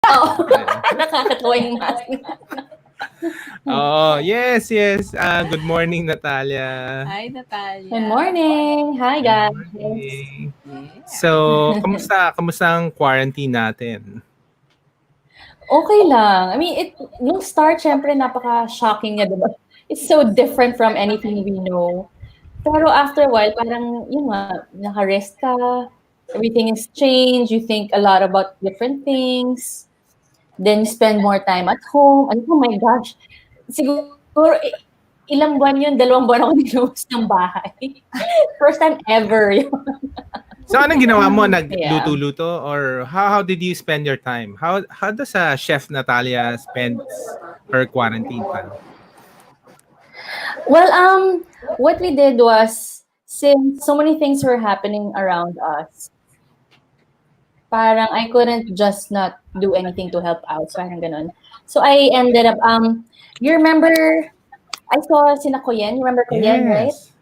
Oo. Nakakatawa yung mask. Oh, yes. Good morning, Natalia. Hi, Natalia. Good morning. Hi, guys. Morning. Yeah. So, kamusta ang quarantine natin? Okay lang. I mean, nung start, syempre, napaka-shocking niya, diba? It's so different from anything we know. Pero after a while, parang, yun nga, naka-rest ka, everything is changed, you think a lot about different things, then you spend more time at home. And oh my gosh, siguro, ilang buwan yun, 2 buwan ako niluwas ng bahay. First time ever yun. So, anong ginawa mo? Nagluto-luto? Or how did you spend your time? How does Chef Natalia spend her quarantine time? Well, what we did was, since so many things were happening around us, parang I couldn't just not do anything to help out. So, parang ganun. So, I ended up, you remember, I saw sina Koyen. You remember Koyen, right? Yeah.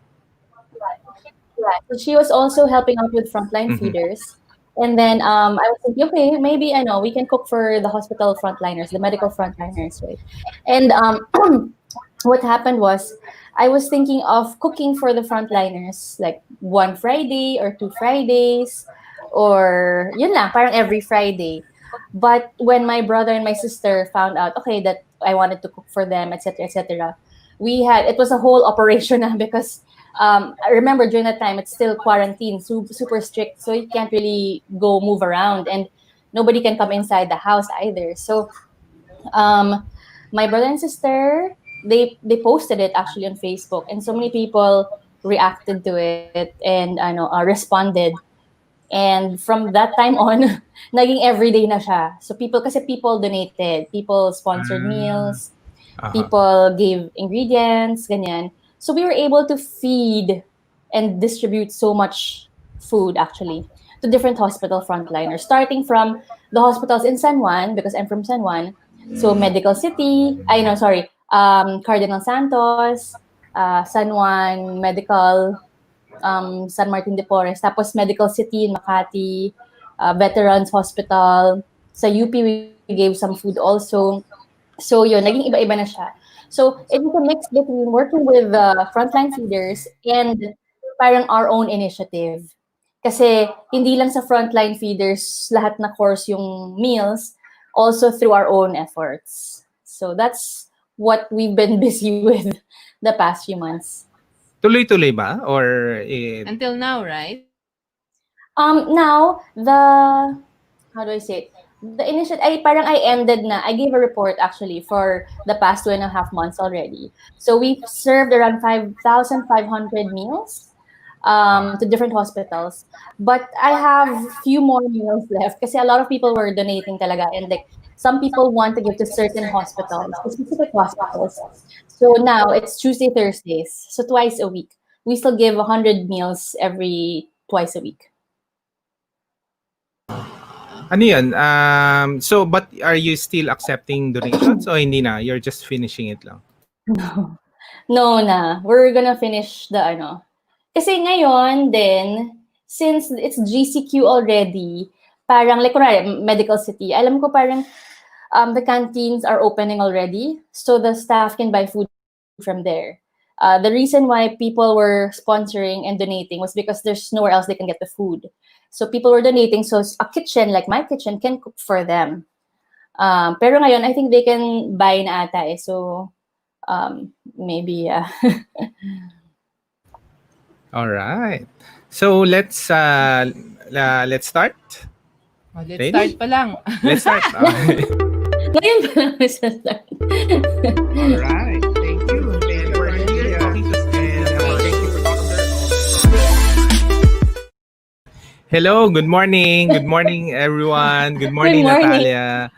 So she was also helping out with frontline feeders. And then I was thinking, okay, maybe I know we can cook for the hospital frontliners, the medical frontliners, right? And what happened was, I was thinking of cooking for the frontliners, like 1 Friday or 2 Fridays, or yun lang, parang every Friday. But when my brother and my sister found out, okay, that I wanted to cook for them, etc., it was a whole operation because I remember during that time, it's still quarantine, super strict, so you can't really go move around, and nobody can come inside the house either. So my brother and sister, they posted it actually on Facebook, and so many people reacted to it and responded. And from that time on, naging everyday na siya. So people donated, people sponsored meals, people gave ingredients, ganyan. So we were able to feed and distribute so much food actually to different hospital frontliners, starting from the hospitals in San Juan, because I'm from San Juan. So Medical City, Cardinal Santos, San Juan Medical, San Martin de Porres, tapos Medical City in Makati, Veterans Hospital. Sa UP, we gave some food also. So yun, naging iba-iba na siya. So it was a mix between working with frontline feeders and parang our own initiative. Kasi hindi lang sa frontline feeders lahat na course yung meals, also through our own efforts. So that's what we've been busy with the past few months. Tuloy-tuloy ba? Or until now, right? Now, how do I say it? The initiative, I ended na. I gave a report actually for the past 2.5 months already. So we've served around 5,500 meals to different hospitals. But I have few more meals left kasi a lot of people were donating talaga, and like some people want to give to certain hospitals, specific hospitals. So now it's Tuesday, Thursdays, so twice a week. We still give 100 meals every twice a week. ano yun? So, but are you still accepting donations o hindi na? You're just finishing it lang? No na. We're gonna finish the Kasi ngayon din, since it's GCQ already, parang like kunwari, Medical City, alam ko parang the canteens are opening already, so the staff can buy food from there. The reason why people were sponsoring and donating was because there's nowhere else they can get the food. So people were donating, so a kitchen like my kitchen can cook for them. Pero ngayon, I think they can buy na ata eh. So maybe All right. So let's start. Let's start pa lang. Let's start. Okay. Ngayon pa lang sa start. All right. Thank you. And we're here talking to thank you for talking to. Hello, good morning. Good morning, everyone. Good morning, Good morning. Natalia.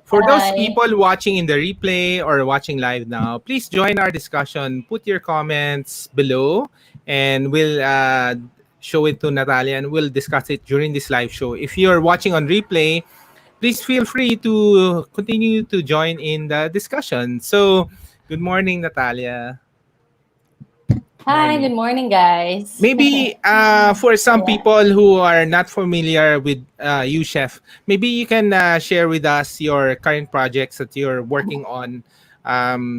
For those people watching in the replay or watching live now, please join our discussion. Put your comments below and we'll show it to Natalia and we'll discuss it during this live show. If you're watching on replay, please feel free to continue to join in the discussion. So, good morning, Natalia. Hi, good morning, guys. Maybe for some Yeah. people who are not familiar with you, Chef, maybe you can share with us your current projects that you're working on,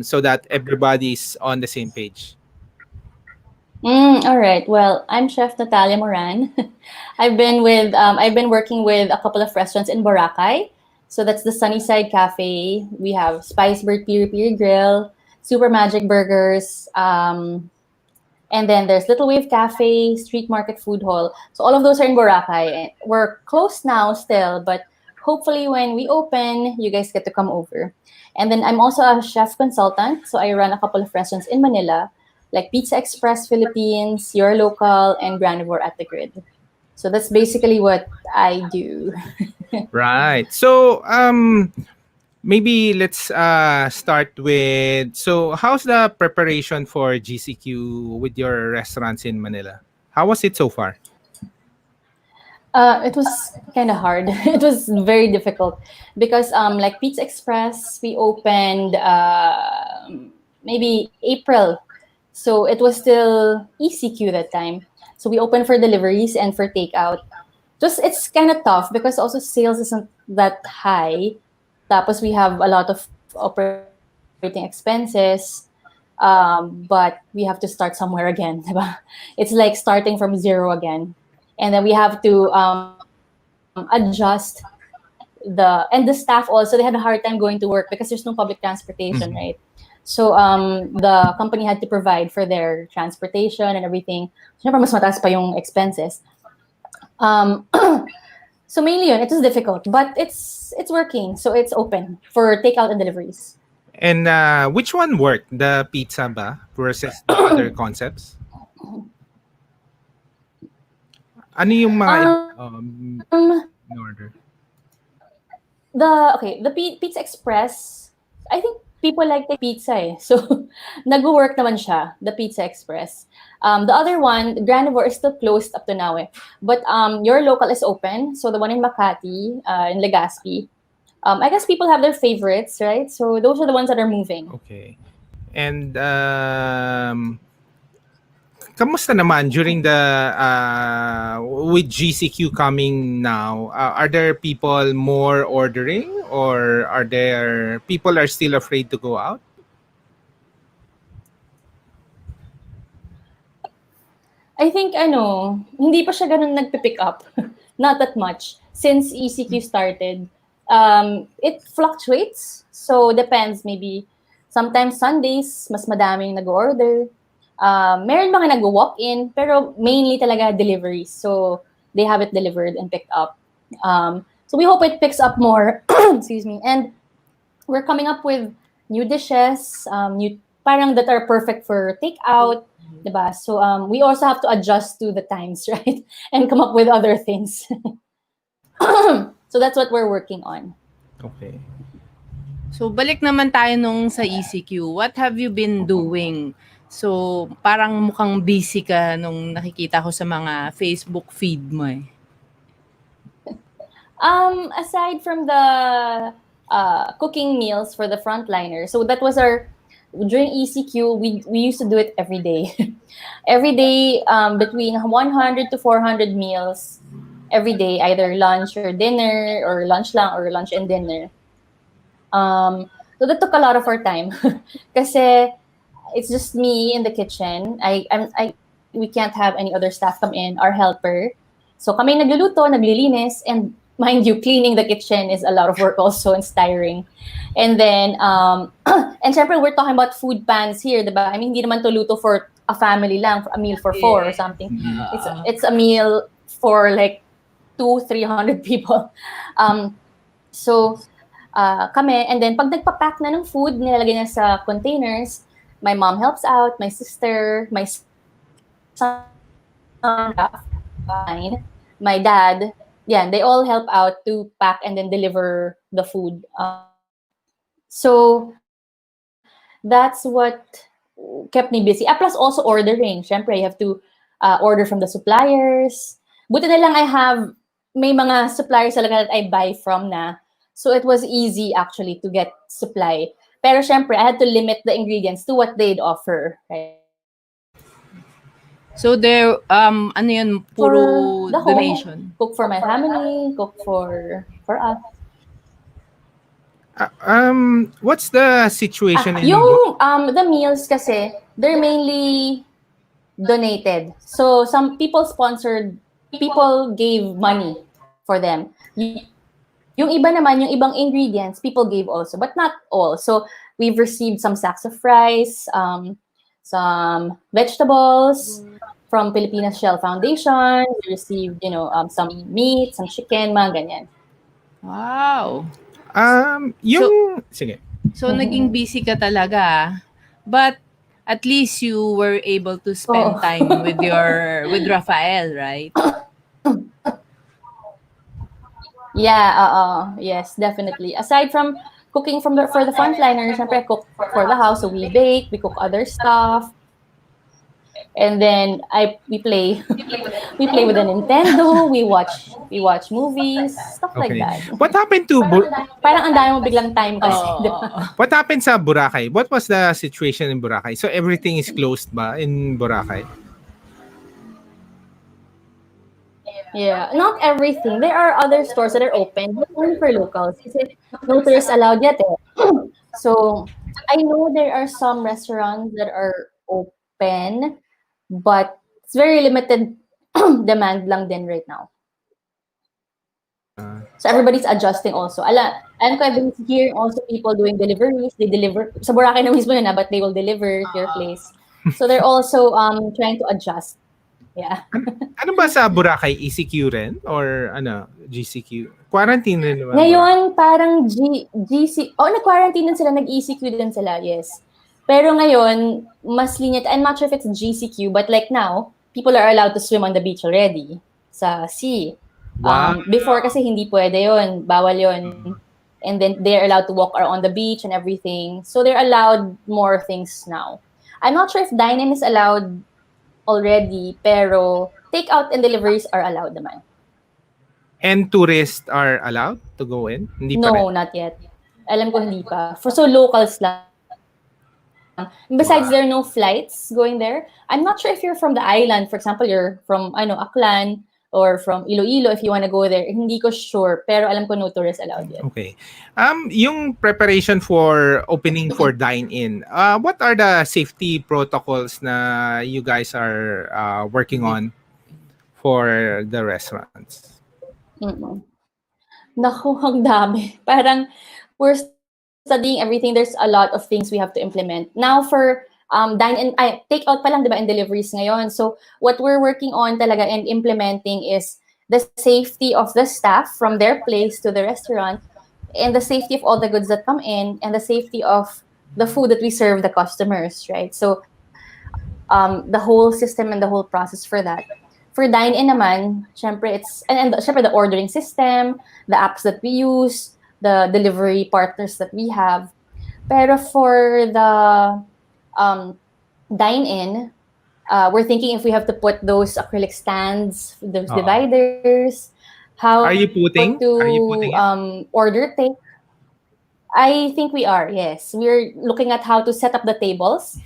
so that everybody's on the same page. All right. Well, I'm Chef Natalia Moran. I've been working with a couple of restaurants in Boracay. So that's the Sunnyside Cafe. We have Spice Bird Piri Piri Grill, Super Magic Burgers, and then there's Little Wave Cafe, Street Market Food Hall. So all of those are in Boracay. We're closed now still, but hopefully when we open, you guys get to come over. And then I'm also a chef consultant. So I run a couple of restaurants in Manila, like Pizza Express Philippines, Your Local, and Granivore at the Grid. So that's basically what I do. Right. So maybe let's start with, so how's the preparation for GCQ with your restaurants in Manila? How was it so far? It was kind of hard. It was very difficult because, like Pizza Express, we opened maybe April, so it was still ECQ that time. So we opened for deliveries and for takeout. Just it's kind of tough because also sales isn't that high. Tapos we have a lot of operating expenses, but we have to start somewhere again. Diba? It's like starting from zero again. And then we have to adjust and the staff also, they had a hard time going to work because there's no public transportation, right? Mhm. So the company had to provide for their transportation and everything. Siyempre, mas mataas pa yung expenses. Um, so mainly yun, it was difficult, but it's working. So it's open for takeout and deliveries. And which one worked? The pizza ba versus the other concepts? Ano yung mga Um, in order? the Pizza Express, I think people like the pizza eh. So nag-work naman siya, the Pizza Express. The other one, Granivore is still closed up to now eh. But Your Local is open. So the one in Makati, in Legazpi. I guess people have their favorites, right? So those are the ones that are moving. Okay. And kamusta naman during the with GCQ coming now? Are there people more ordering, or are there people are still afraid to go out? I think hindi pa siya ganun nagpipick up. Not that much. Since ECQ started, it fluctuates. So depends, maybe sometimes Sundays, mas madaming nag-order. Meron mga nag-walk-in, pero mainly talaga deliveries. So they have it delivered and picked up. So we hope it picks up more. Excuse me. And we're coming up with new dishes, new parang that are perfect for takeout, diba? So we also have to adjust to the times, right? And come up with other things. So that's what we're working on. Okay. So, balik naman tayo nung sa ECQ. What have you been doing? So, parang mukhang busy ka nung nakikita ko sa mga Facebook feed mo eh. Aside from the cooking meals for the frontliners, so that was our during ECQ. We used to do it every day, every day, between 100 to 400 meals every day, either lunch or dinner or lunch lang or lunch and dinner. So that took a lot of our time, kasi it's just me in the kitchen. We can't have any other staff come in, our helper. So kami nagluluto, naglilinis, and mind you, cleaning the kitchen is a lot of work also and it's tiring. And then, and syempre, we're talking about food pans here, diba? I mean, hindi naman to luto for a family lang, a meal for four or something. It's a meal for like 200-300 people. So, kami, and then pag nagpa-pack na ng food, nilalagay niya sa containers, my mom helps out, my sister, my son, my dad, yeah, they all help out to pack and then deliver the food. So that's what kept me busy. Plus also ordering. Syempre, you have to order from the suppliers. Buti na lang I have, may mga suppliers talaga that I buy from na. So it was easy actually to get supply. Pero syempre, I had to limit the ingredients to what they'd offer, right? So there, ano yun, For puro the home, donation? cook for my family, cook for us. What's the situation in Yung the meals kasi, they're mainly donated. So some people sponsored, people gave money for them. Yung iba naman, yung ibang ingredients, people gave also, but not all. So we've received some sacks of rice, some vegetables from Pilipinas Shell Foundation. We received, some meat, some chicken, mga ganyan. Wow. sige. So naging busy ka talaga. But at least you were able to spend time with Rafael, right? Yeah, yes, definitely. Aside from cooking for the frontliners, syempre cook for the house, so we bake, we cook other stuff. And then we play we play with the Nintendo, we watch movies, stuff like Okay. that. What happened to Parang ang dami mo biglang time kasi, di ba? What happened sa Boracay? What was the situation in Boracay? So everything is closed ba in Boracay? Yeah, not everything. There are other stores that are open, but only for locals. Kasi no tourists allowed yet eh. So, I know there are some restaurants that are open, but it's very limited demand lang din right now. So everybody's adjusting also. And I've been hearing also people doing deliveries. They deliver sa Boracay na mismo na, but they will deliver to your place. So they're also trying to adjust. Yeah. Ano ba sa Boracay? ECQ rin? Or GCQ? Quarantine rin ba? Ngayon, parang GC... nag-quarantine din sila, nag-ECQ din sila, yes. Pero ngayon, mas lenient. I'm not sure if it's GCQ, but like now, people are allowed to swim on the beach already sa sea. Wow. Before kasi hindi pwede yun. Bawal yun. And then they're allowed to walk on the beach and everything. So they're allowed more things now. I'm not sure if dine-in is allowed already, pero take-out and deliveries are allowed naman. And tourists are allowed to go in? Hindi pa No, rin? not yet. Alam ko hindi pa. So locals lang. Besides, there are no flights going there. I'm not sure if you're from the island. For example, you're from Aklan or from Iloilo if you want to go there. Hindi ko sure, pero alam ko no tourists allowed yet. Okay. Yung preparation for opening for dine-in, what are the safety protocols na you guys are working on for the restaurants? Naku, ang dami. Parang we're studying everything. There's a lot of things we have to implement. Now for dine-in, take-out pa lang, diba, and deliveries ngayon. So what we're working on talaga and implementing is the safety of the staff from their place to the restaurant, and the safety of all the goods that come in, and the safety of the food that we serve the customers, right? So the whole system and the whole process for that. For dine-in naman, syempre syempre the ordering system, the apps that we use, the delivery partners that we have. Pero for the dine-in, we're thinking if we have to put those acrylic stands, those dividers, how Are you putting? order take. I think we are, yes. We're looking at how to set up the tables,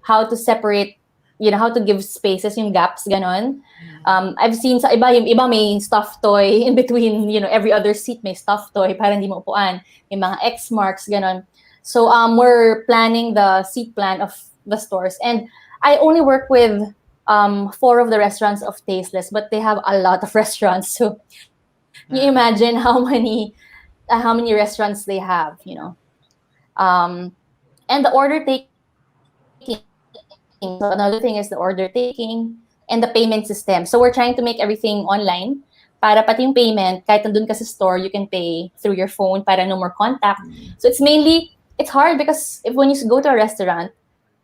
how to separate, how to give spaces, yung gaps, ganon. I've seen sa iba, yung iba may stuffed toy in between, every other seat may stuffed toy para hindi mo upuan. May mga X marks, ganon. So we're planning the seat plan of the stores. And I only work with 4 of the restaurants of Tasteless, but they have a lot of restaurants. So you imagine how many restaurants they have, and the order taking. So another thing is the order taking and the payment system. So we're trying to make everything online para pati yung payment, kahit nandun ka sa store, you can pay through your phone para no more contact. So it's hard because when you go to a restaurant,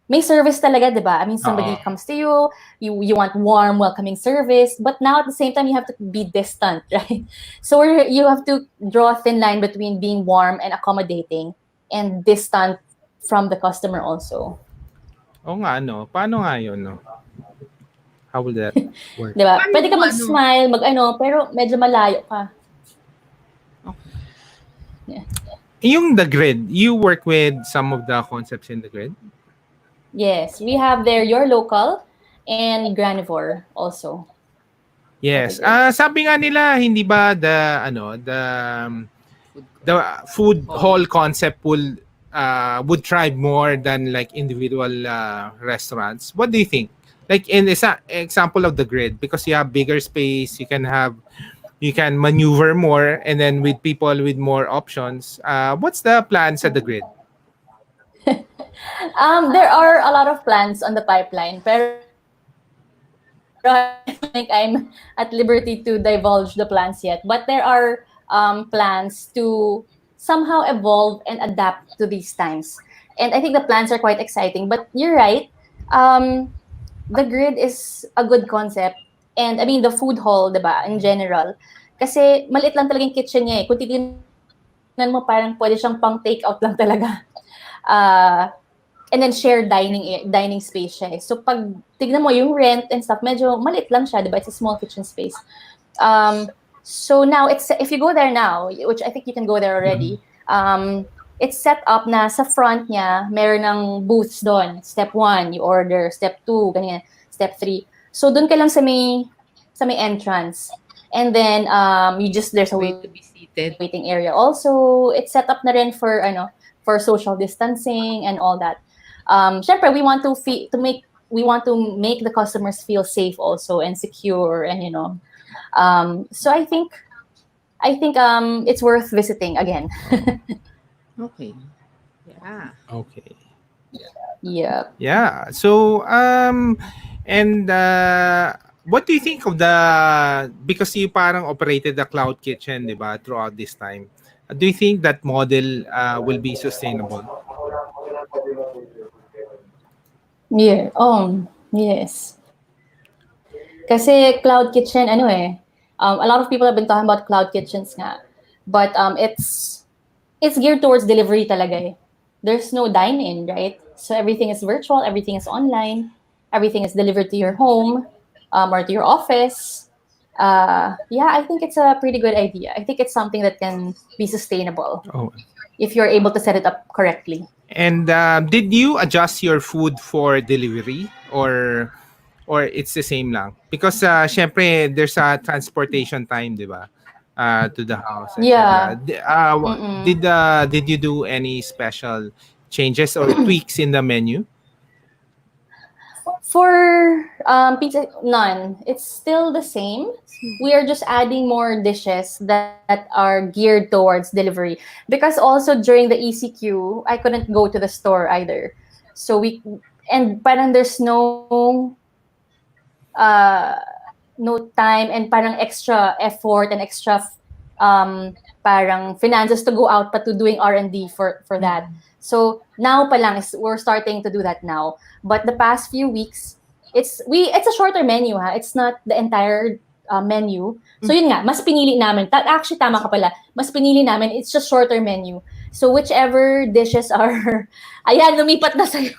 may service talaga, di ba? I mean, somebody comes to you, you want warm, welcoming service, but now at the same time, you have to be distant, right? So you have to draw a thin line between being warm and accommodating and distant from the customer also. Oo nga, paano nga yun, no? How will that work? Diba? Pwede ka mag-smile, pero medyo malayo ka. Yeah. Yung the grid, you work with some of the concepts in the grid? Yes, we have there Your Local, and granivore also. For the Yes. grid. Sabi nga nila hindi ba the food Hall. hall concept would thrive more than like individual restaurants. What do you think? Like in this example of the grid, because you have bigger space, you can maneuver more, and then with people with more options. What's the plans at the grid? There are a lot of plans on the pipeline, pero I don't think I'm at liberty to divulge the plans yet. But there are plans to somehow evolve and adapt to these times. And I think the plans are quite exciting. But you're right. Um, the grid is a good concept. And I mean, the food hall, diba, in general. Kasi maliit lang talaga yung kitchen niya eh. Kung titignan mo, parang pwede siyang pang take out lang talaga. Uh, and then shared dining space siya. So pag tignan mo yung rent and stuff, medyo maliit lang siya, 'di ba? It's a small kitchen space. Um so now it's if you go there now, which I think you can go there already. It's set up na sa front niya, meron ng booths doon. Step 1, you order, step 2, ganyan, step 3. So doon ka lang sa may entrance. And then you just there's a Way to waiting be area seated. also. It's set up na rin for social distancing and all that. Syempre we want to make the customers feel safe also and secure and so I think it's worth visiting again. Okay. Yeah. Okay. Yeah. Yeah. So and what do you think of because you parang operated the cloud kitchen, 'di ba, throughout this time? Do you think that model will be sustainable? Yeah. Yes. Kasi cloud kitchen, a lot of people have been talking about cloud kitchens nga. But it's geared towards delivery talaga eh. There's no dine-in, right? So everything is virtual, everything is online, everything is delivered to your home or to your office. Yeah, I think it's a pretty good idea. I think it's something that can be sustainable Oh. if you're able to set it up correctly. And did you adjust your food for delivery or it's the same lang? Because syempre there's a transportation time, 'di ba? To the house, etc. Yeah. Did Mm-mm. did you do any special changes or tweaks in the menu? For pizza, none. It's still the same. We are just adding more dishes that are geared towards delivery. Because also during the ECQ, I couldn't go to the store either. So and parang there's uh, no time and parang extra effort and extra parang finances to go out pa to doing R&D for that. So now pa lang we're starting to do that now. But the past few weeks, it's a shorter menu ha. It's not the entire menu. So yun nga, mas pinili namin. Actually tama ka pala. Mas pinili namin, it's just shorter menu. So whichever dishes are ayan lumipat na sa'yo.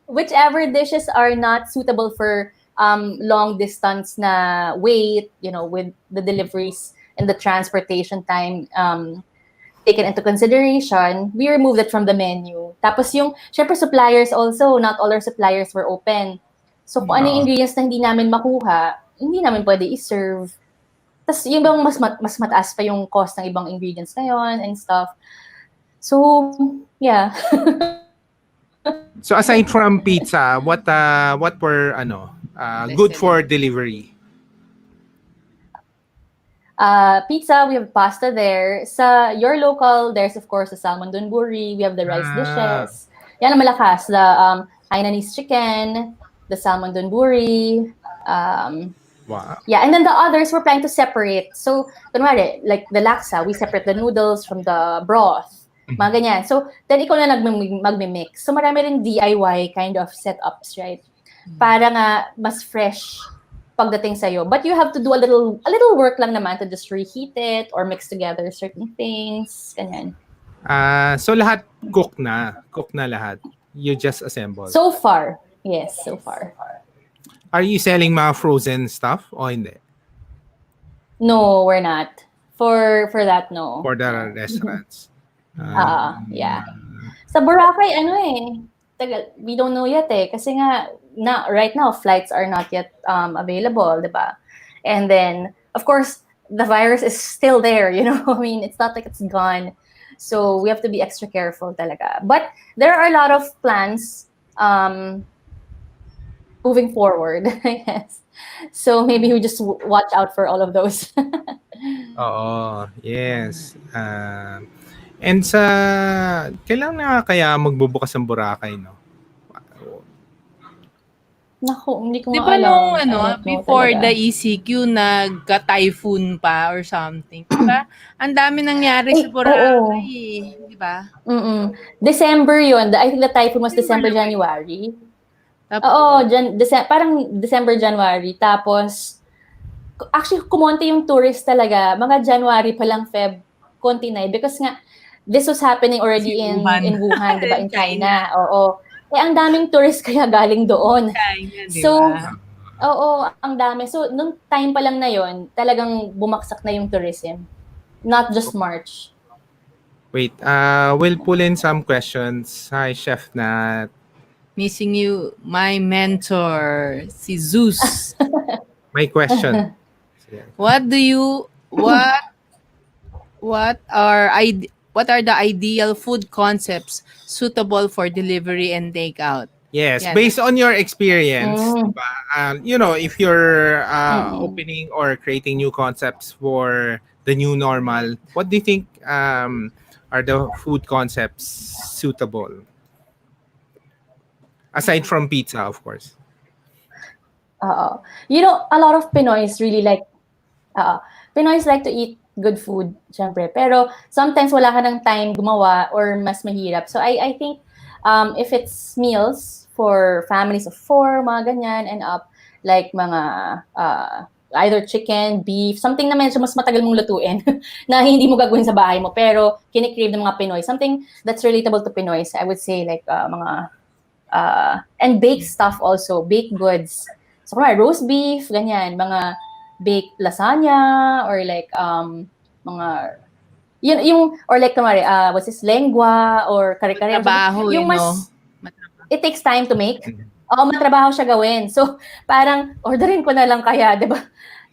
Whichever dishes are not suitable for long distance na wait, with the deliveries and the transportation time taken into consideration, we removed it from the menu. Tapos syempre suppliers also, not all our suppliers were open. So kung ano yung ingredients na hindi namin makuha, hindi namin pwede i-serve. Tapos yung bang mas mataas pa yung cost ng ibang ingredients ngayon and stuff. So, yeah. So aside from pizza, what were good for delivery? Pizza, we have pasta there. Sa your local, there's of course the salmon donburi. We have the rice dishes. Yan ang malakas. The Hainanese chicken, the salmon donburi. Wow. Yeah, and then the others we're planning to separate. So, kunwari, like the laksa, we separate the noodles from the broth. Mga ganyan. So, then ikaw na magmi-mix. So, marami rin DIY kind of setups, right? Para nga mas fresh pagdating sa'yo. But you have to do a little work lang naman to just reheat it or mix together certain things. Ganyan. So lahat cook na lahat. You just assemble. So far. Yes, so far. Are you selling mga frozen stuff o hindi? No, we're not. For that, no. For the restaurants. Yeah. Sa Boracay, we don't know yet eh. Kasi nga, right now, flights are not yet available, di ba? And then, of course, the virus is still there, you know? I mean, it's not like it's gone. So we have to be extra careful talaga. But there are a lot of plans moving forward, I guess. So maybe we just watch out for all of those. Oo, yes. And kailan na kaya magbubukas ang Boracay, no? Naku, hindi ko Di nga ba nung alam. I don't know before the talaga. ECQ, nagka-typhoon pa or something? Di ba? Ang dami nangyari sa Oo. Boracay eh. Di ba? December yun. I think the typhoon was December, naman. January. Tapos, Oo, parang December, January. Tapos, actually, kumonti yung tourist talaga. Mga January pa lang, Feb, konti na. Because nga, this was happening already in Wuhan, di ba? In China. Oo. Eh, ang daming tourist kaya galing doon. China, di So, ba? oo, ang dami. So, nung time pa lang na yon, talagang bumaksak na yung tourism. Not just March. Wait, we'll pull in some questions. Hi, Chef Nat. Missing you, my mentor, si Zeus. My question. What are the ideal food concepts suitable for delivery and takeout? Yes, Yan. based on your experience, diba? If you're opening or creating new concepts for the new normal, what do you think are the food concepts suitable? Aside from pizza, of course. A lot of Pinoys really Pinoys like to eat good food, syempre. Pero sometimes wala ka ng time gumawa or mas mahirap. So I think if it's meals for families of 4, mga ganyan, and up, like mga either chicken, beef, something na medyo mas matagal mong lutuin na hindi mo gagawin sa bahay mo, pero kinikrave ng mga Pinoy. Something that's relatable to Pinoys, I would say like mga and baked stuff also, baked goods. So, roast beef, ganyan, mga baked lasagna, or like, mga, yung or like, what's this, lengua, or kare-kare. Trabaho, yung mas, it takes time to make. Matrabaho siya gawin. So, parang, orderin ko na lang kaya, di ba?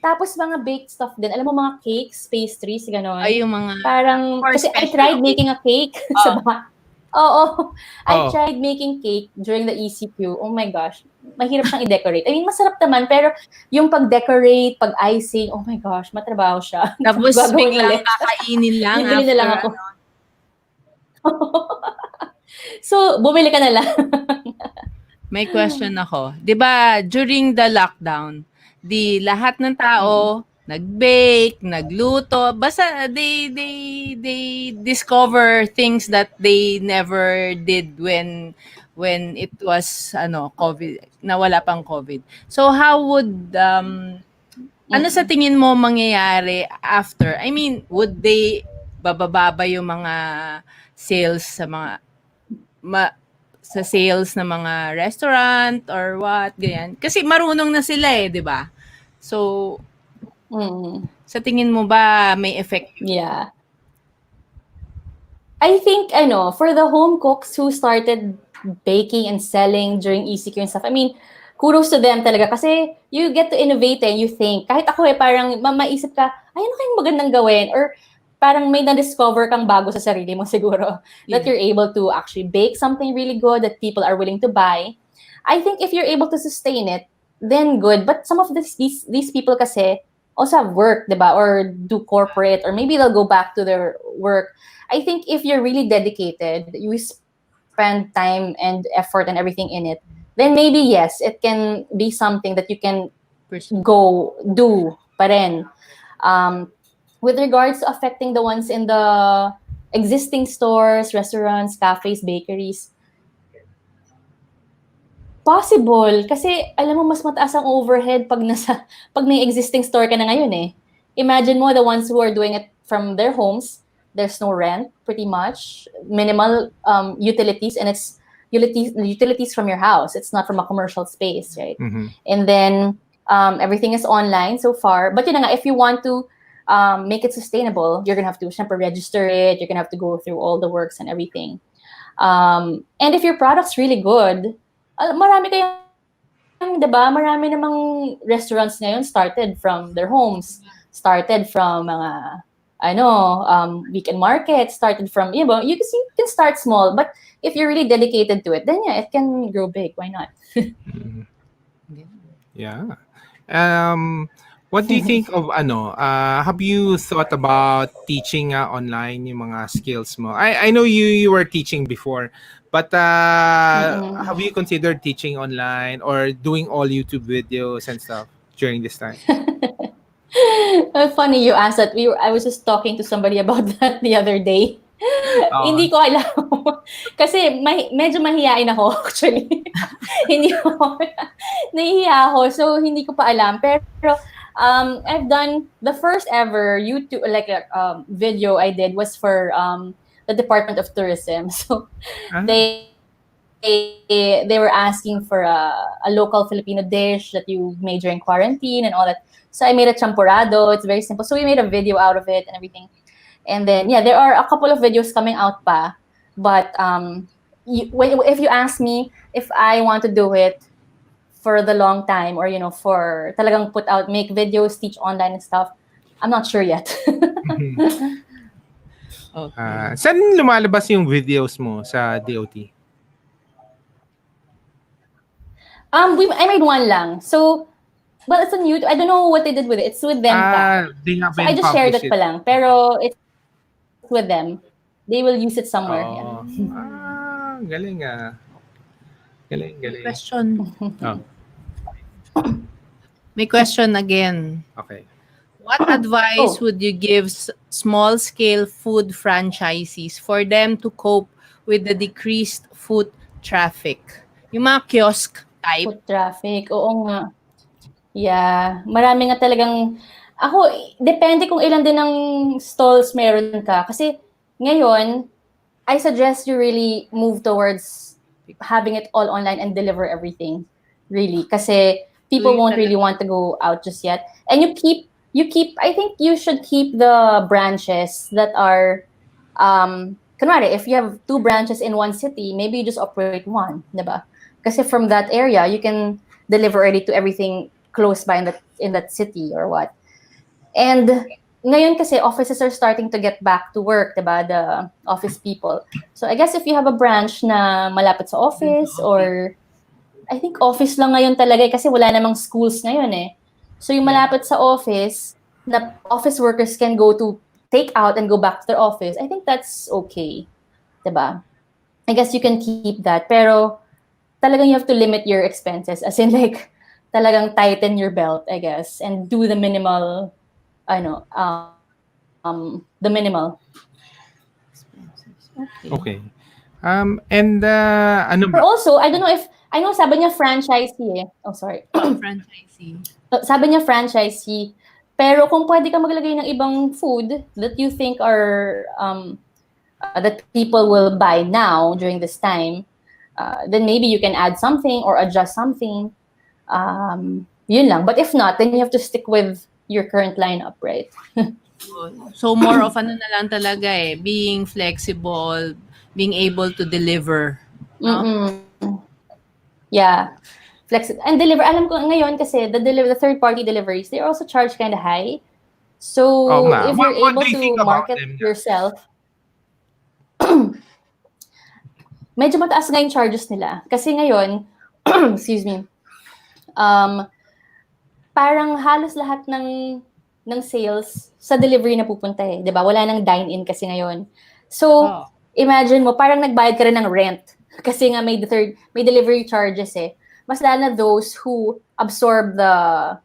Tapos, mga baked stuff din. Alam mo, mga cakes, pastries, gano'n. Ay, yung mga, parang, kasi I tried making a cake sa bahay. I tried making cake during the ECQ. Oh my gosh. Mahirap siyang i-decorate. I mean, masarap naman, pero yung pag-decorate, pag-icing, oh my gosh, matrabaho siya. Tapos biglang kakainin lang bibili na lang ako. So, bumili ka na lang. May question ako. 'Di ba, during the lockdown, lahat ng tao nag-bake, nagluto, basta they discover things that they never did when it was COVID, na wala pang COVID. So how would ano sa tingin mo mangyayari after? I mean, would they bababa yung mga sales sa sa sales ng mga restaurant or what, ganyan? Kasi marunong na sila eh, 'di ba? So sa tingin mo ba may effect? Yeah. I think, for the home cooks who started baking and selling during ECQ and stuff, I mean, kudos to them talaga kasi you get to innovate and you think. Kahit ako parang maisip ka, ay, ano kayong magandang gawin? Or parang may na-discover kang bago sa sarili mo siguro that you're able to actually bake something really good that people are willing to buy. I think if you're able to sustain it, then good. But some of these people kasi also have work, diba? Or do corporate, or maybe they'll go back to their work. I think if you're really dedicated, you spend time and effort and everything in it, then maybe yes, it can be something that you can go do pa rin. With regards to affecting the ones in the existing stores, restaurants, cafes, bakeries, possible. Kasi, alam mo, mas mataas ang overhead pag may existing store ka na ngayon eh. Imagine mo the ones who are doing it from their homes, there's no rent, pretty much. Minimal utilities, and it's utilities from your house. It's not from a commercial space, right? Mm-hmm. And then, everything is online so far. But yun na nga, if you want to make it sustainable, you're gonna have to syempre register it, you're gonna have to go through all the works and everything. And if your product's really good, marami kayang, 'di ba? Marami namang restaurants ngayon started from their homes, started from mga weekend market, started from, you can start small, but if you're really dedicated to it, then yeah, it can grow big. Why not? Mhm. Yeah. What do you think of have you thought about teaching online yung mga skills mo? I know you were teaching before, but have you considered teaching online or doing all YouTube videos and stuff during this time? Funny you asked that. I was just talking to somebody about that the other day. Oh. Hindi ko alam. Kasi medyo mahiyain ako actually. Hindi ko nahihiya ako, so hindi ko pa alam. Pero I've done the first ever YouTube video I did was for the Department of Tourism. So Ah, they were asking for a local Filipino dish that you made during quarantine and all that. So I made a champurrado. It's very simple. So we made a video out of it and everything. And then yeah, there are a couple of videos coming out pa. But if you ask me if I want to do it for the long time, or for talagang make videos, teach online and stuff, I'm not sure yet. mhm. Okay. Saan lumalabas yung videos mo sa DOT? I made one lang. So, well, it's on YouTube. I don't know what they did with it. It's with them pa. They So I haven't just shared published it it. pa lang. Pero it's with them. They will use it somewhere. Yeah. Oh. Galing ah. Galing, galing. Question. Oh, May question again. okay. What advice Oh. would you give small-scale food franchisees for them to cope with the decreased foot traffic? Yung mga kiosk type. Foot traffic. Oo nga. Yeah. Marami nga talagang, depende kung ilan din ng stalls meron ka. Kasi ngayon, I suggest you really move towards having it all online and deliver everything. Really. Kasi people won't really want to go out just yet. And I think you should keep the branches that are, kunwari, if you have 2 branches in one city, maybe you just operate one, diba? Kasi from that area, you can deliver already to everything close by in that city or what. And ngayon kasi offices are starting to get back to work, diba? The office people. So I guess if you have a branch na malapit sa office, or I think office lang ngayon talaga kasi wala namang schools ngayon eh. So yung malapit sa office, na office workers can go to take out and go back to their office, I think that's okay. Diba? I guess you can keep that. Pero talagang you have to limit your expenses. As in like, talagang tighten your belt, I guess. And do the minimal, the minimal. Okay. And ano But ba? also, I know sabi niya franchisee eh. Oh, sorry. Franchisee. Sabi niya franchisee. Pero kung pwede ka maglagay ng ibang food that you think are, that people will buy now during this time, then maybe you can add something or adjust something. Yun lang. But if not, then you have to stick with your current lineup, right? So more of na lang talaga eh, being flexible, being able to deliver. No? Yeah. And deliver. Alam ko ngayon kasi the third-party deliveries, they also charge kind of high. So if you're What able do you to think about market them? yourself, medyo mataas nga yung charges nila. Kasi ngayon, excuse me, parang halos lahat ng sales sa delivery na pupunta eh. 'Di ba? Wala nang dine-in kasi ngayon. So, imagine mo, parang nagbayad ka rin ng rent. Kasi nga may delivery charges eh. Mas lalo na those who absorb the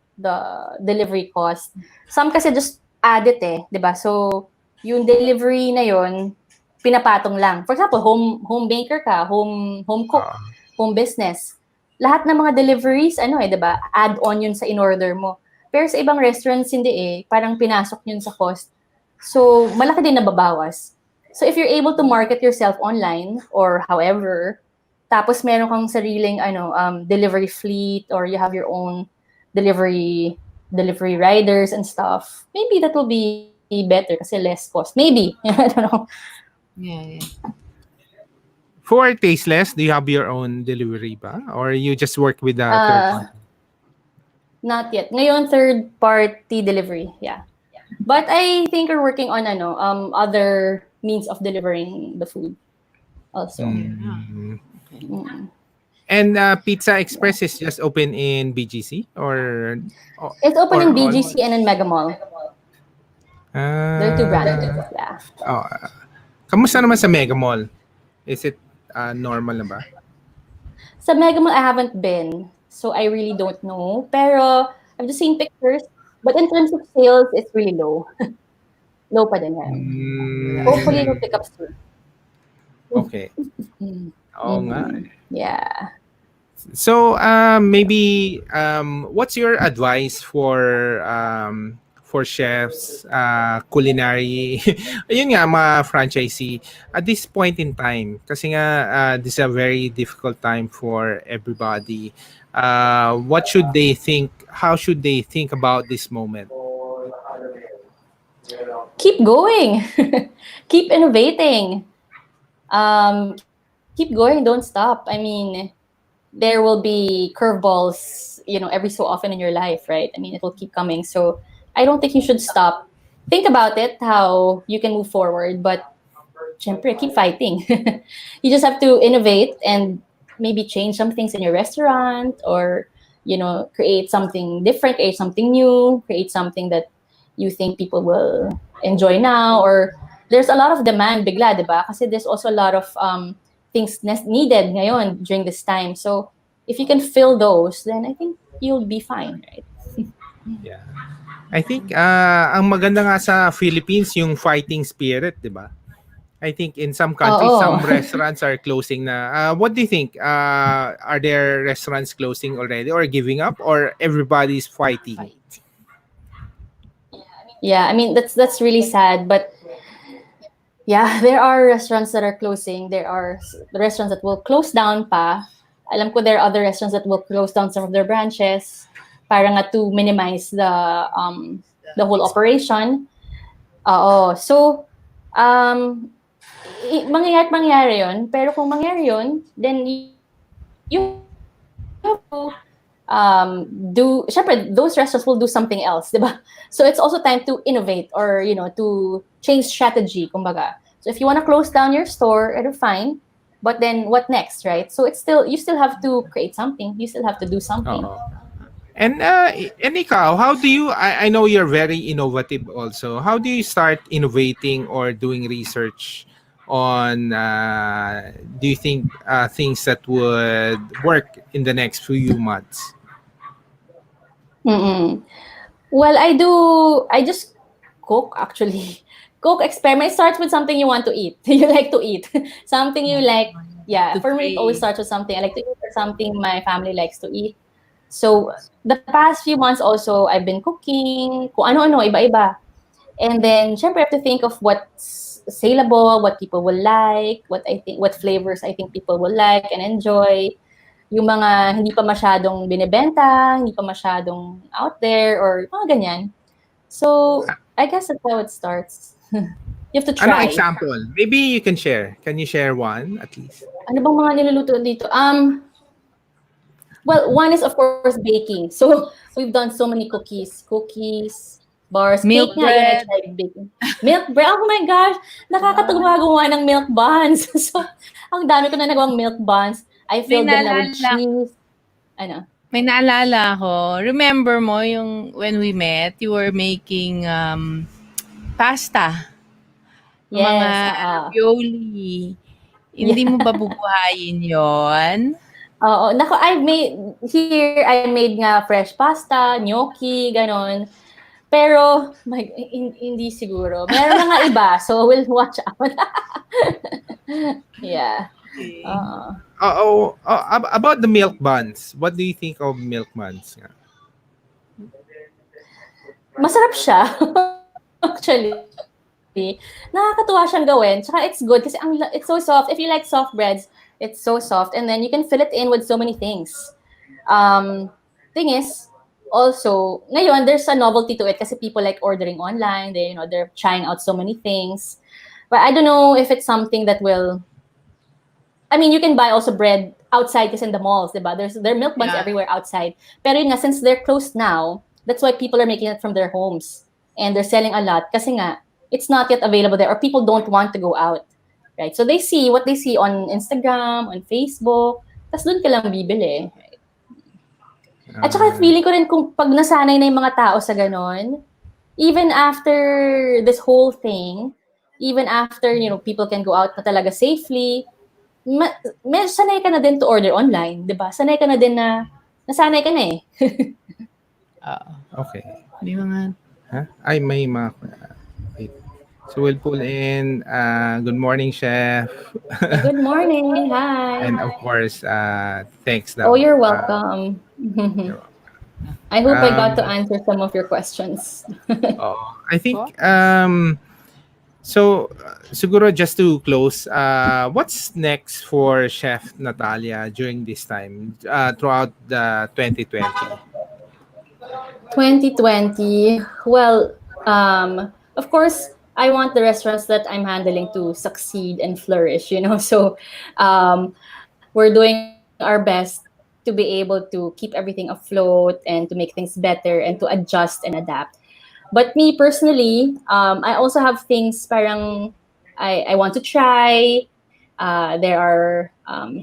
delivery cost. Some kasi just add it eh. 'Di ba? So, yung delivery na yon pinapatong lang. For example, home baker ka, home cook, home business. Lahat ng mga deliveries, 'di ba? Add-on yun sa in-order mo. Pero sa ibang restaurants, hindi eh. Parang pinasok yun sa cost. So, malaki din nababawas. So, if you're able to market yourself online or however, tapos meron kang sariling delivery fleet, or you have your own delivery riders and stuff, maybe that will be better kasi less cost. Maybe. I don't know. Yeah. For Tasteless, do you have your own delivery ba? Or you just work with a third Uh, party? Not yet. Ngayon, third party delivery. Yeah. But I think we're working on other means of delivering the food also. Yeah. Mm. Okay. Mm. And Pizza Yeah. Express is just open in BGC It's open or in all? BGC and in Mega Mall. There are two branches. Ah, Yeah. oh, kamusta naman sa Mega Mall? Is it normal na ba? Sa Mega Mall, I haven't been. So I really don't know. Pero I've just seen pictures. But in terms of sales, it's really low. Low pa din ngayon. Hopefully, it'll Mm, pick up soon. okay. Mm. Oo nga. Yeah. So, maybe what's your advice for chefs, culinary, ayun nga, mga franchisee at this point in time? Kasi nga, this is a very difficult time for everybody. What should they think? How should they think about this moment? Keep going. Keep innovating. Keep going. Don't stop. I mean, there will be curveballs, every so often in your life, right? I mean, it will keep coming. So I don't think you should stop. Think about it, how you can move forward, but syempre, keep fighting. You just have to innovate and maybe change some things in your restaurant or, create something different, create something new, create something that you think people will enjoy now. Or there's a lot of demand bigla, di ba? Kasi there's also a lot of things needed ngayon during this time. So if you can fill those, then I think you'll be fine, right? Yeah. I think ang maganda nga sa Philippines yung fighting spirit, 'di ba? I think in some countries, some Oo. restaurants are closing na. What do you think? Are there restaurants closing already or giving up or everybody's fighting? Fight. Yeah, I mean that's really sad, but yeah, there are restaurants that are closing. There are restaurants that will close down pa. Alam ko there are other restaurants that will close down some of their branches para nga to minimize the whole operation. Oo. So, mangyayari yun. Pero kung mangyari yun, then you have to syempre, those restaurants will do something else, di ba? So it's also time to innovate or, to change strategy, kumbaga. So if you want to close down your store, it'll fine. But then what next, right? So you still have to create something. You still have to do something. Oo. And ikaw, how do you, I know you're very innovative also. How do you start innovating or doing research on, do you think, things that would work in the next few months? Mm-mm. Well, I just cook actually. Cook experiment. It starts with something you want to eat. You like to eat. Something you like. Yeah, To for me, it always try. starts with something I like to eat or something my family likes to eat. So, the past few months also, I've been cooking, kung ano-ano, iba-iba. And then, syempre, I have to think of what's saleable, what people will like, what flavors I think people will like and enjoy. Yung mga hindi pa masyadong binebenta, hindi pa masyadong out there, or mga ganyan. So, I guess that's how it starts. You have to Anong try. example? Maybe you can share. Can you share one at least? Ano bang mga niluluto dito? Well, one is of course baking. So we've done so many cookies, bars, Milk cake nga. Yun, I bread. tried baking. Milk bread. Oh my gosh, nakakatuwa gumawa ng milk buns. So ang dami ko na nagawang milk buns. I May filled them na with naalala, cheese. Ano? may naalala ko. Remember mo yung when we met, you were making pasta. Mga Yes. ravioli. Hindi Yeah. mo ba bubuhayin yon? Oo. Nako, I made nga fresh pasta, gnocchi, ganon. Pero, hindi siguro. Meron na nga iba, so we'll watch out. Yeah. Okay. About the milk buns. What do you think of milk buns? Masarap siya. Actually. Nakakatuwa siyang gawin. Tsaka it's good kasi it's so soft. If you like soft breads, it's so soft. And then you can fill it in with so many things. Thing is, also, ngayon, there's a novelty to it kasi people like ordering online. They're trying out so many things. But I don't know if it's something that will I mean, you can buy also bread outside kasi in the malls, diba? There are milk buns Yeah. everywhere outside. Pero yun nga, since they're closed now, that's why people are making it from their homes. And they're selling a lot kasi nga, it's not yet available there or people don't want to go out. Right? So they see what they see on Instagram, on Facebook, tas doon ka lang bibili. Right? At saka feeling ko rin kung pag nasanay na yung mga tao sa ganon, even after this whole thing, even after, people can go out na talaga safely, sanay ka na din to order online, di ba? Sanay ka na din na, nasanay ka na eh. Okay. Di ba nga? Huh? Ay, may mga... Wait. So we'll pull in. Good morning, Chef. Good morning. Hi. And of course, thanks daw. Oh, you're welcome. You're welcome. I hope I got to answer some of your questions. I think so siguro just to close, what's next for Chef Natalia during this time throughout the 2020? 2020, well, of course, I want the restaurants that I'm handling to succeed and flourish, So we're doing our best to be able to keep everything afloat and to make things better and to adjust and adapt. But me personally, I also have things parang I want to try. There are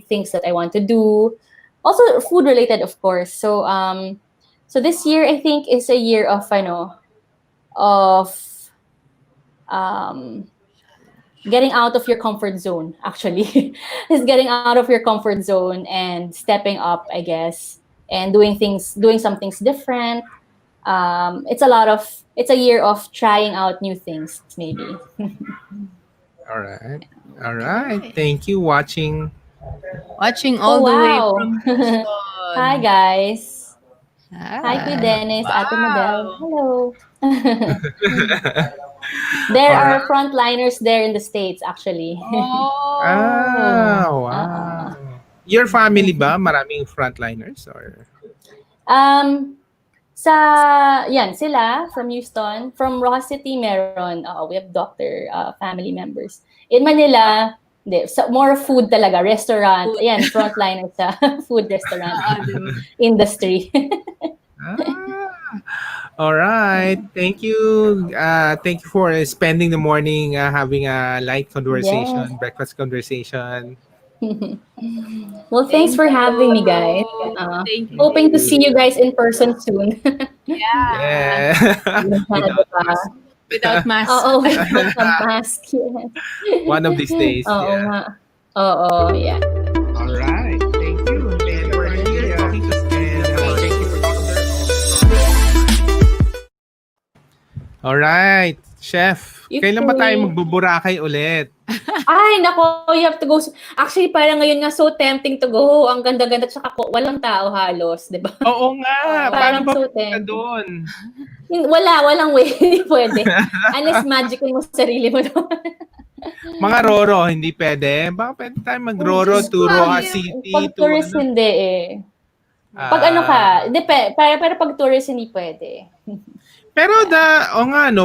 things that I want to do. Also food related, of course. So this year I think is a year of of um, getting out of your comfort zone. Actually, is getting out of your comfort zone and stepping up, I guess, and doing some things different. It's a year of trying out new things, maybe. All right. Thank you watching. Watching all the way Wow. from Houston. Hi guys. Hi Kuya Hi. Dennis, Ate Model. Wow. Hello. There All are right. frontliners there in the States, actually. Oh. Wow. Your family ba? Maraming frontliners or? Yan, sila from Houston. From Rojas City, meron. We have doctor family members. In Manila, more food talaga, restaurant. Food. Ayan, frontliners sa food restaurant Diba? industry. All right. Thank you. Thank you for spending the morning having a light conversation, Yes. breakfast conversation. Well, thanks Thank for having me, guys. you. Thank you. Hoping to see you guys in person soon. Yeah. Yeah. Without Diba? mask. Without mask. Oo, without the mask. Yes. One of these days. Oo Yeah. nga. Oo, yeah. All right. Thank you. And we're here talking to thank you for All right. Chef, You kailan ba tayo too. magbuburakay ulit? Ay, nako, you have to go. Actually, parang ngayon nga so tempting to go. Ang ganda-ganda, tsaka walang tao halos, di ba? Oo nga. Paano Parang ba so punta tempting. doon? Walang way. Hindi pwede. Unless magical mo sa sarili mo doon. Mga Roro, hindi pwede. Baka pwede tayo mag-Roro Diyos to ko, Rojas yun. City. Pag to tourist, ano. hindi eh. Pag ano ka, pero pag tourist, hindi pwede. Pero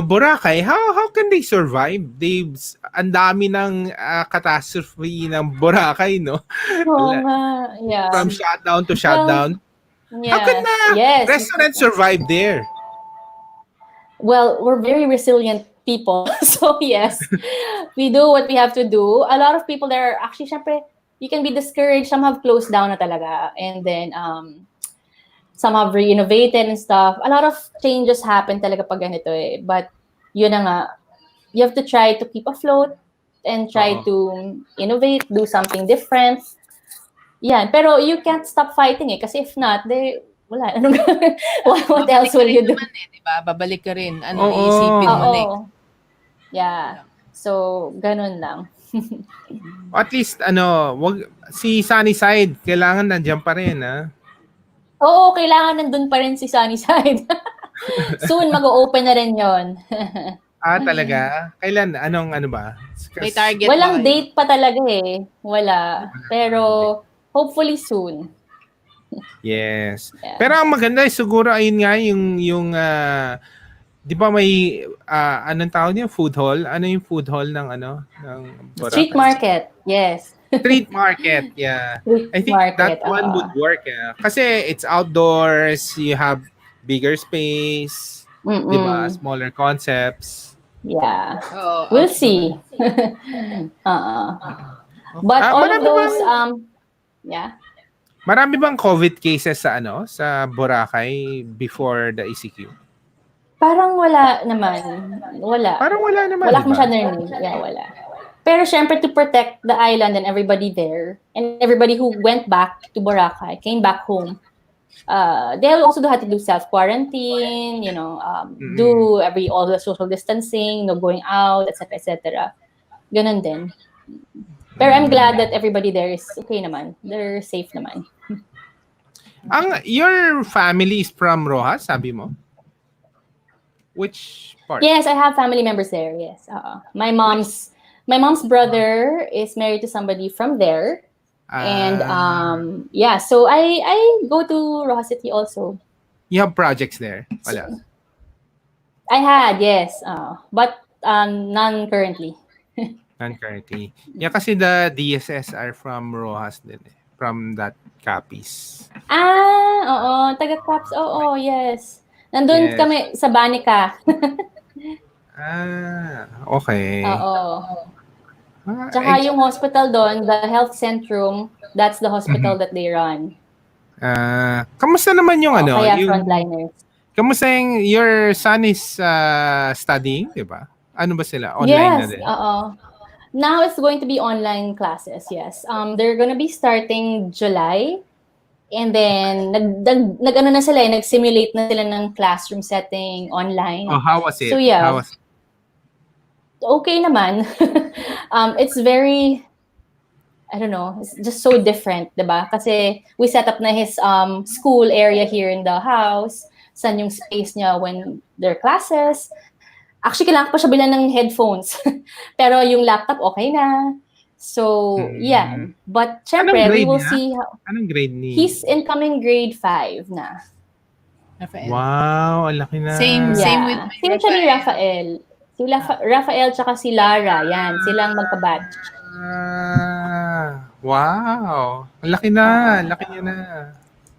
Boracay, how can they survive? Ang dami ng catastrophe ng Boracay, no? Oo nga, yeah. From shutdown to shutdown. Yeah. How can restaurants survive there? Well, we're very resilient people. So yes, we do what we have to do. A lot of people there are actually, syempre, you can be discouraged. Some have closed down na talaga. And then, some have re-innovated and stuff. A lot of changes happen talaga pag ganito eh. But yun na nga, you have to try to keep afloat and try to innovate, do something different. Yan. Pero you can't stop fighting eh. Kasi if not, wala. What else will you do? Naman eh, diba? Babalik ka rin. Ano iisipin mo next? Yeah. So, ganun lang. At least, si Sunnyside, kailangan nandiyan pa rin, ha? Oo, kailangan nandun pa rin si Sunnyside. Soon, mag-o-open na rin yon. Talaga? Kailan? Ano ba? May target Walang ba? date pa talaga eh. Wala. Pero, hopefully soon. Yes. Yeah. Pero ang maganda siguro ayun nga yung di ba may, anong tawag niya? Food hall? Ano yung food hall ng Street Boracay? market, yes. Street market, yeah. Street I think that market, one would work, yeah. Kasi it's outdoors, you have bigger space, di ba? Mm-mm. Smaller concepts. Yeah. Oo, We'll outdoor. see. But all of Marami those, bang yeah. marami bang COVID cases sa Boracay before the ECQ? Parang wala naman. Wala. Parang wala naman, Wala di akong ba? siya narinig. Yeah, wala. Pero syempre to protect the island and everybody there, and everybody who went back to Boracay, came back home, they'll also have to do self-quarantine, Mm-mm. do all the social distancing, no going out, etc., etc. Ganun din. Pero I'm glad that everybody there is okay naman. They're safe naman. Your family is from Rojas, sabi mo? Which part? Yes, I have family members there. Yes. My mom's brother is married to somebody from there. And Ah, yeah, so I go to Rojas City also. you have projects there? Wala. I had, yes. But none currently. None currently. Yeah, kasi the DSS are from Rojas din eh. From that Capiz. Oo, taga-Caps. Oo, yes. Nandun Yes. kami sa Banica. Okay. Oo. Ah, Tsaka yung hospital doon, the health centrum, that's the hospital Mhm. that they run. Kamusta naman yung Oo, kaya yung frontliners. kamusta yung your son is studying, 'di ba? Ano ba sila? Online na Yes, din. oo. Now it's going to be online classes, yes. They're gonna be starting July. And then, nag-ano na sila, nag-simulate na sila ng classroom setting Oh, online. how was So it? yeah, How was okay naman. It's very, I don't know, it's just so different, diba? Kasi we set up na his school area here in the house, saan yung space niya when there are classes. Actually, kailangan pa siya bilan ng headphones. Pero yung laptop, okay na. So, yeah. But Anong syempre, we grade will niya? see how, Anong grade ni? he's incoming grade 5 na. Rafael. Wow, ang laki na. Same with Yeah. my Same siya ni Rafael. Rafael. Si Rafael tsaka si Lara, yan. Silang magka-batch. Wow. Ang laki na. Laki niya na.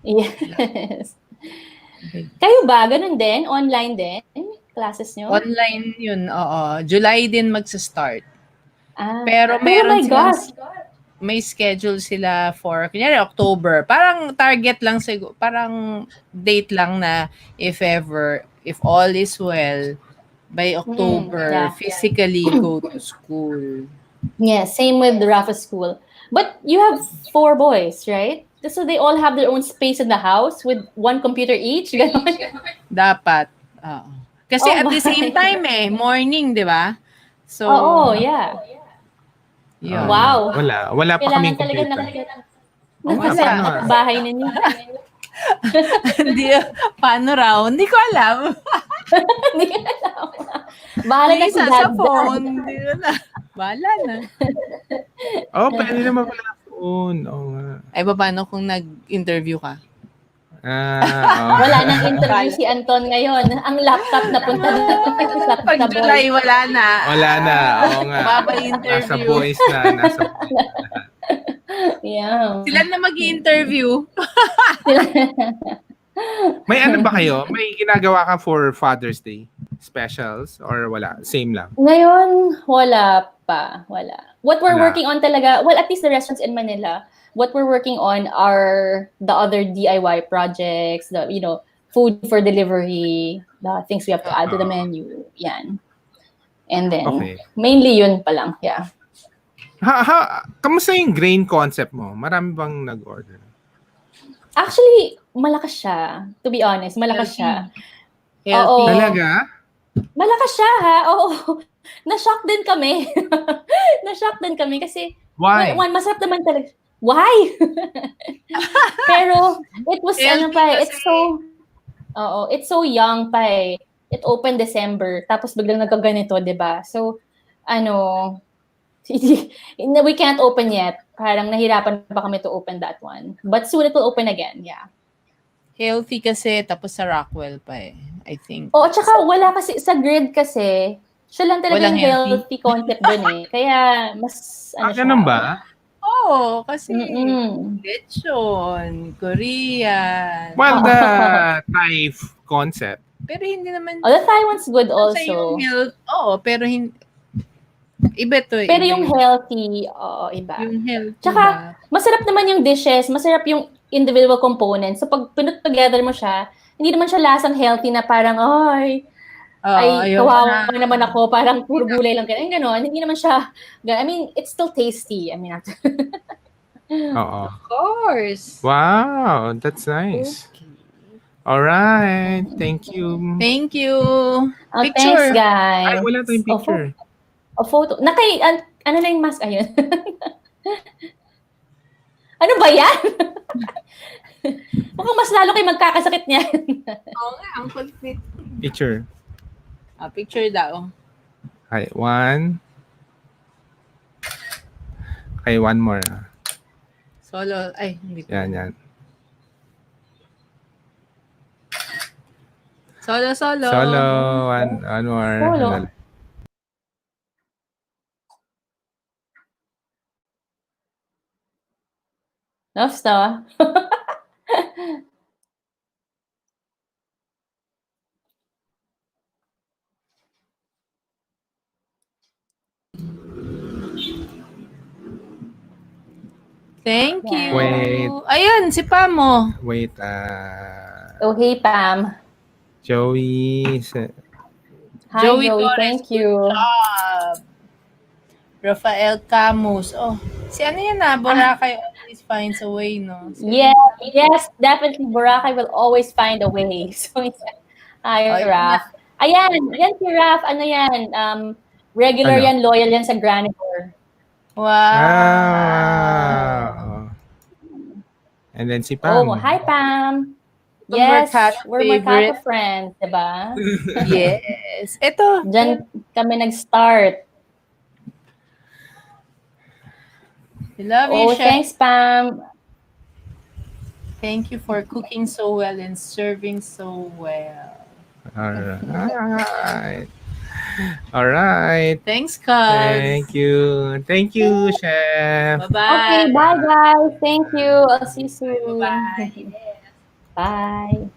Yes. Kayo ba? Ganun din? Online din? Classes nyo? Online yun, oo. July din magsa-start. Pero Pero meron my silang gosh. may schedule sila for kunyari October. Parang target lang siguro, parang date lang na if all is well by October, Yeah. physically go to school. Yeah, same with the Rafa school. But you have 4 boys, right? So they all have their own space in the house with one computer each? Ganon? Dapat. Oo. Kasi Oh at the my. same time morning, di ba? So, Oo, yeah. yun. Wow. Wala pa kaming Kailangan talaga computer. nasa paano? bahay ninyo. Hindi, paano raw? Hindi ko alam. Hindi ko alam. Bahala na May si isa Dad. sa phone. Hindi ko na. Bahala na. Pwede naman pala sa phone. Oo nga. Ay, paano kung nag-interview ka? Wala nang interview si Anton ngayon. Ang laptop napunta sa Pag July, boys. wala na. Wala na. Oo nga. Baba Nasa interview. boys na. Nasa boys na. Yeah. Sila na mag-interview. May ano ba kayo? May ginagawa ka for Father's Day? Specials? Or wala? Same lang? Ngayon, wala pa. Wala. What we're Wala. working on talaga, well, at least the restaurants in Manila, what we're working on are the other DIY projects, food for delivery, the things we have to add to the menu. Yan. And then, Okay. mainly yun pa lang. Yeah. Kamusta yung grain concept mo? Marami bang nag-order? Actually, malakas siya. To be honest, malakas siya. Healthy. Oo. Talaga? Malakas siya, ha? Oo. Na-shock din kami. Na-shock din kami kasi Why? one, masarap naman talaga. Why? Pero it was it's so young pa eh. It opened December tapos biglang nagkaganito, 'di ba? So we can't open yet. Parang nahirapan pa kami to open that one. But soon it will open again, yeah. Healthy kasi, tapos sa Rockwell pa eh. I think. Oo, tsaka wala kasi, sa grid kasi, siya lang talaga Walang yung healthy. healthy concept dun eh. Kaya, mas, ano siya. Ganun ba? Oo, kasi Mm-mm. lechon, Korean. Well, the Oo. Thai concept. Pero hindi naman Oh, the Thai one's good sa yung also. health. Oo, pero iba to. Pero Iba yung healthy, oo, iba. yung healthy Tsaka, ba? masarap naman yung dishes, masarap yung individual components. So, pag pinut together mo siya, hindi naman siya lasang healthy na parang, Oo, ay, ayoko na. kawawa naman ako, parang puro gulay lang. Ay, gano'n. Hindi naman siya, I mean, it's still tasty. I mean, Oo. Of course. Wow, that's nice. Okay. All right. Thank you. Thank you. Thanks, Picture. Ay, guys. wala tayong picture. Photo. Ano na yung mask? Ayun. Ano ba yan? Mukhang mas lalo kayo magkakasakit niyan. Oo nga, ang pag-fit. Picture. Picture daw. Okay, one. Okay, one more. Solo. Ay, hindi ko. Yan. Solo. Solo. One more. Solo. Basta. Thank you. Wait. Ayun, si Pamo. Wait. Oh, hey, Pam. Joey. Hi, Joey Joey. Torres, Thank you. Good job. Rafael Camus. Oh, si ano yan Boracay always finds a way, no? Yes, definitely. Boracay will always find a way. So, hi, Raf. Ayan, yan si Raf. Ano yan? Regular Ano? yan, loyal yan sa Granivore. Wow. And then si Pam. Oh, hi, Pam. Ang Yes, Mercato we're favorite. Mercato friends, diba? Yes. Ito. Diyan kami nag-start. I love you, Chef. Thanks, Pam. Thank you for cooking so well and serving so well. All right. Thanks, Cuz. Thank you, Chef. Bye-bye. Okay, bye, guys. Thank you. I'll see you soon. Bye-bye. Bye.